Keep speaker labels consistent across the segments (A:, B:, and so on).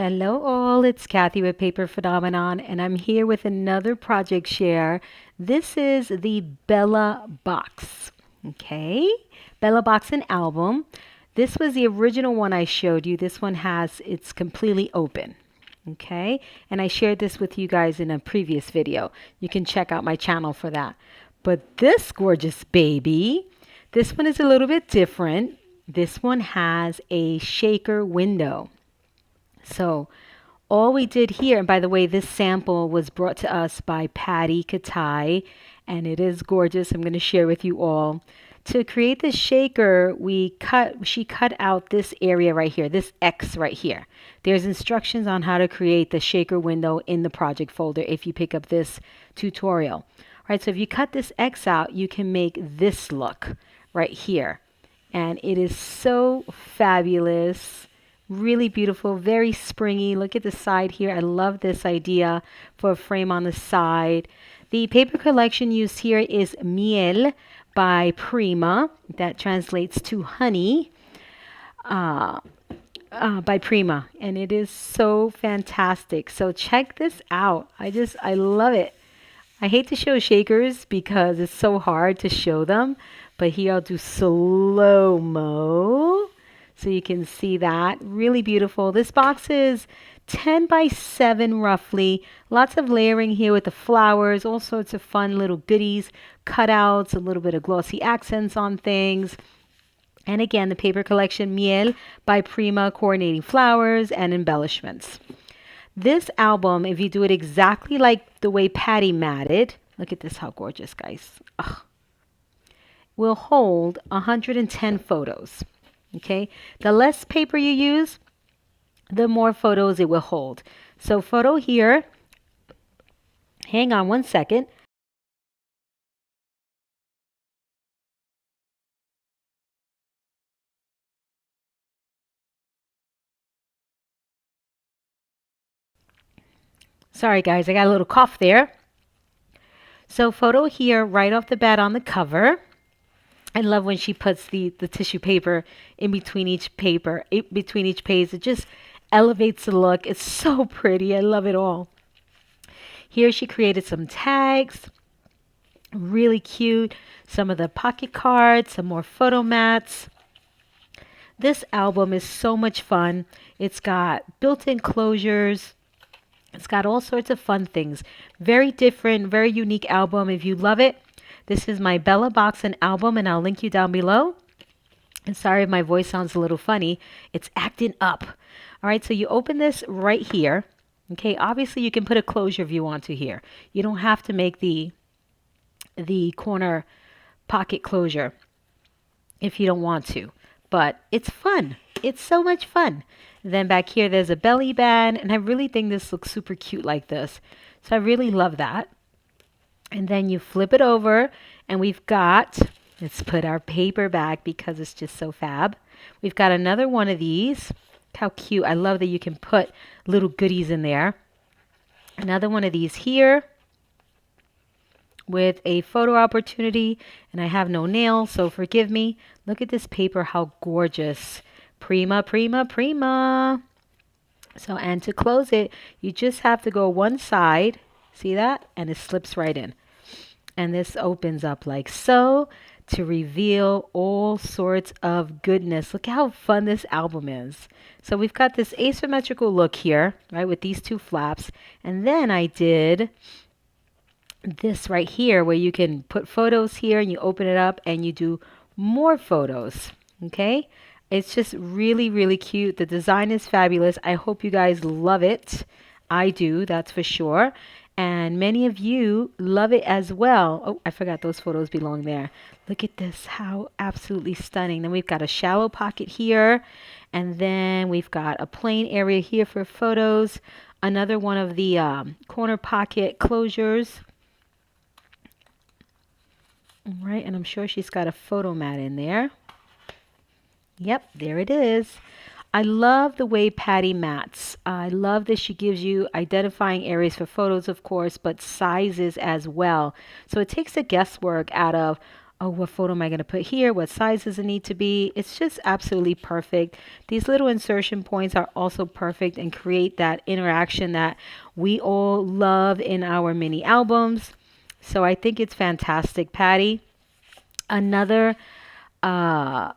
A: Hello all, it's Kathy with Paper Phenomenon, and I'm here with another project share. This is the Bella Box. Okay, Bella Box and album. This was the original one I showed you. This one it's completely open. Okay, and I shared this with you guys in a previous video. You can check out my channel for that. But this gorgeous baby, this one is a little bit different. This one has a shaker window. So all we did here, and by the way, this sample was brought to us by Patti Katai, and it is gorgeous. I'm going to share with you all. To create the shaker, she cut out this area right here, this X right here. There's instructions on how to create the shaker window in the project folder if you pick up this tutorial. All right, so if you cut this X out, you can make this look right here. And it is so fabulous. Really beautiful, very springy. Look at the side here. I love this idea for a frame on the side. The paper collection used here is Miel by Prima. That translates to honey by Prima. And it is so fantastic. So check this out. I love it. I hate to show shakers because it's so hard to show them. But here I'll do slow-mo. So you can see that. Really beautiful. This box is 10 by 7 roughly. Lots of layering here with the flowers. All sorts of fun little goodies. Cutouts. A little bit of glossy accents on things. And again, the paper collection Miel by Prima, coordinating flowers and embellishments. This album, if you do it exactly like the way Patti matted, look at this, how gorgeous, guys. Ugh, will hold 110 photos. Okay, the less paper you use, the more photos it will hold. So photo here, hang on one second. Sorry guys, I got a little cough there. So photo here right off the bat on the cover. I love when she puts the tissue paper in between each page. It just elevates the look. It's so pretty. I love it all. Here she created some tags. Really cute. Some of the pocket cards, some more photo mats. This album is so much fun. It's got built-in closures. It's got all sorts of fun things. Very different, very unique album. If you love it, this is my Bella Box and album, and I'll link you down below. And sorry if my voice sounds a little funny. It's acting up. All right, so you open this right here. Okay, obviously you can put a closure if you want to here. You don't have to make the corner pocket closure if you don't want to. But it's fun. It's so much fun. Then back here there's a belly band, and I really think this looks super cute like this. So I really love that. And then you flip it over, and we've got, let's put our paper back because it's just so fab. We've got another one of these. How cute. I love that you can put little goodies in there. Another one of these here with a photo opportunity, and I have no nails, so forgive me. Look at this paper, how gorgeous. Prima, prima, prima. So, and to close it, you just have to go one side. See that? And it slips right in. And this opens up like so to reveal all sorts of goodness. Look how fun this album is. So we've got this asymmetrical look here, right, with these two flaps. And then I did this right here where you can put photos here and you open it up and you do more photos. Okay? It's just really, really cute. The design is fabulous. I hope you guys love it. I do, that's for sure. And many of you love it as well. Oh, I forgot those photos belong there. Look at this, how absolutely stunning. Then we've got a shallow pocket here. And then we've got a plain area here for photos. Another one of the corner pocket closures. All right, and I'm sure she's got a photo mat in there. Yep, there it is. I love the way Patti mats. I love that she gives you identifying areas for photos, of course, but sizes as well. So it takes the guesswork out of oh, what photo am I going to put here? What size does it need to be? It's just absolutely perfect. These little insertion points are also perfect and create that interaction that we all love in our mini albums. So I think it's fantastic, Patti. Another uh,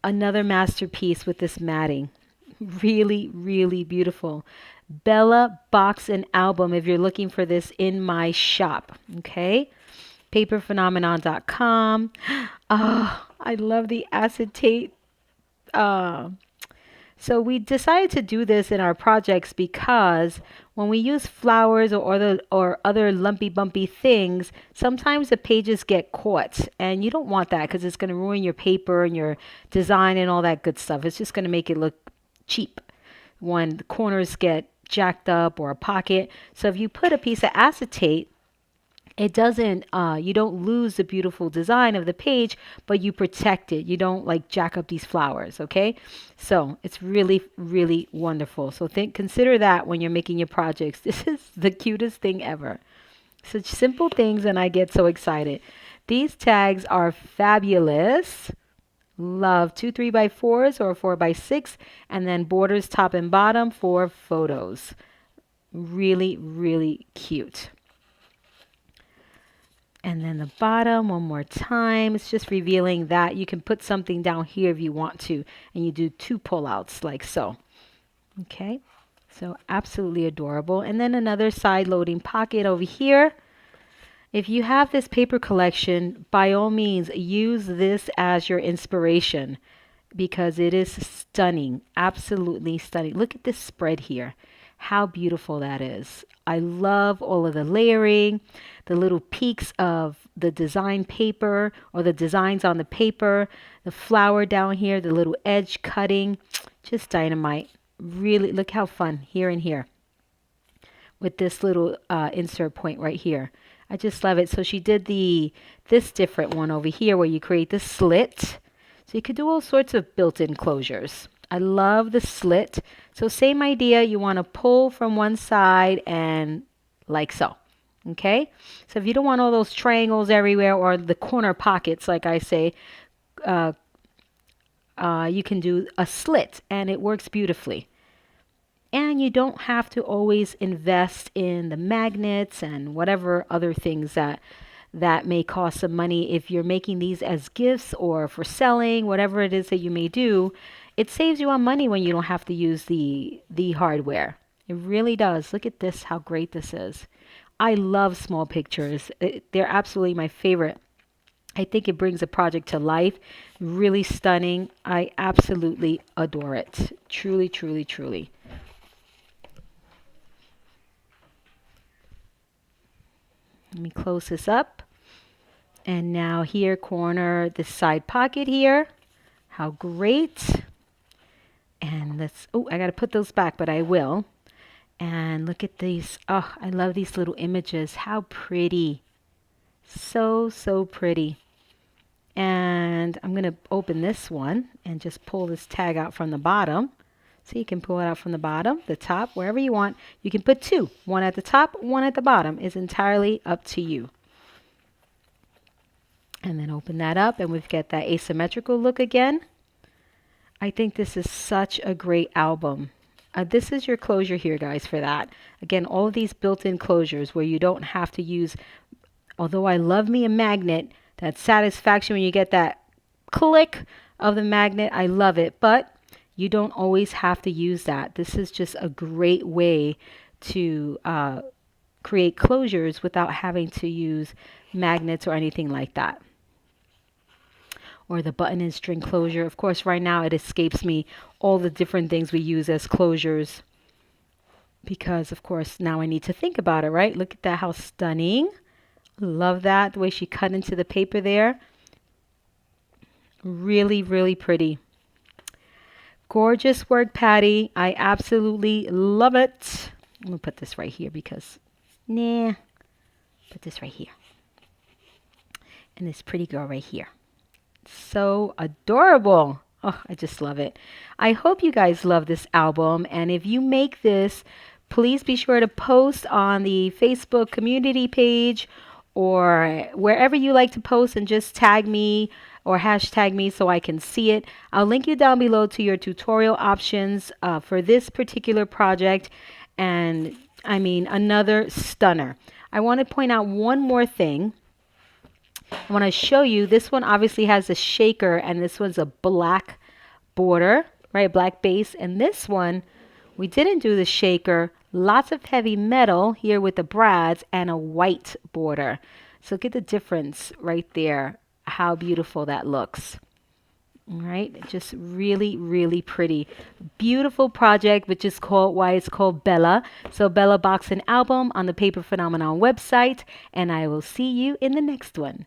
A: another masterpiece with this matting. Really, really beautiful. Bella Box and Album if you're looking for this in my shop. Okay. Paperphenomenon.com. Oh, I love the acetate. Uh, so we decided to do this in our projects because when we use flowers or other lumpy bumpy things, sometimes the pages get caught and you don't want that because it's going to ruin your paper and your design and all that good stuff. It's just going to make it look cheap when the corners get jacked up or a pocket. So if you put a piece of acetate, it doesn't you don't lose the beautiful design of the page, but you protect it. You don't like jack up these flowers. Okay, so it's really, really wonderful. So consider that when you're making your projects. This is the cutest thing ever. Such simple things and I get so excited. These tags are fabulous. Love 2 3x4s or 4x6, and then borders top and bottom for photos. Really, really cute. And then the bottom one more time. It's just revealing that you can put something down here if you want to. And you do 2 pullouts like so. Okay. So absolutely adorable. And then another side loading pocket over here. If you have this paper collection, by all means, use this as your inspiration because it is stunning. Absolutely stunning. Look at this spread here. How beautiful that is. I love all of the layering, the little peaks of the design paper or the designs on the paper, the flower down here, the little edge cutting, just dynamite. Really, look how fun here and here with this little insert point right here. I just love it. So she did this different one over here where you create the slit. So you could do all sorts of built-in closures. I love the slit. So same idea, you want to pull from one side and like so. Okay, so if you don't want all those triangles everywhere or the corner pockets, like I say, you can do a slit and it works beautifully. And you don't have to always invest in the magnets and whatever other things that may cost some money. If you're making these as gifts or for selling, whatever it is that you may do, it saves you on money when you don't have to use the hardware. It really does. Look at this, how great this is. I love small pictures. They're absolutely my favorite. I think it brings a project to life. Really stunning. I absolutely adore it. Truly, truly, truly. Let me close this up. And now here, corner, this side pocket here. How great. And let's, oh, I got to put those back, but I will. And look at these. Oh, I love these little images. How pretty. So, so pretty. And I'm going to open this one and just pull this tag out from the bottom. So you can pull it out from the bottom, the top, wherever you want. You can put 2. One at the top, one at the bottom. It's entirely up to you. And then open that up and we've got that asymmetrical look again. I think this is such a great album. This is your closure here, guys, for that. Again, all of these built-in closures where you don't have to use, although I love me a magnet, that satisfaction when you get that click of the magnet, I love it. But you don't always have to use that. This is just a great way to create closures without having to use magnets or anything like that. Or the button and string closure. Of course, right now it escapes me all the different things we use as closures because, of course, now I need to think about it, right? Look at that, how stunning. Love that, the way she cut into the paper there. Really, really pretty. Gorgeous work, Patti. I absolutely love it. I'm going to put this right here because, put this right here. And this pretty girl right here. So adorable. Oh, I just love it. I hope you guys love this album. And if you make this, please be sure to post on the Facebook community page or wherever you like to post, and just tag me or hashtag me so I can see it. I'll link you down below to your tutorial options for this particular project. And I mean, another stunner. I want to point out one more thing. I want to show you, this one obviously has a shaker, and this one's a black border, right? Black base. And this one, we didn't do the shaker. Lots of heavy metal here with the brads and a white border. So get the difference right there, how beautiful that looks. All right, just really, really pretty. Beautiful project, which is called, why it's called Bella. So Bella Box and Album on the Paper Phenomenon website. And I will see you in the next one.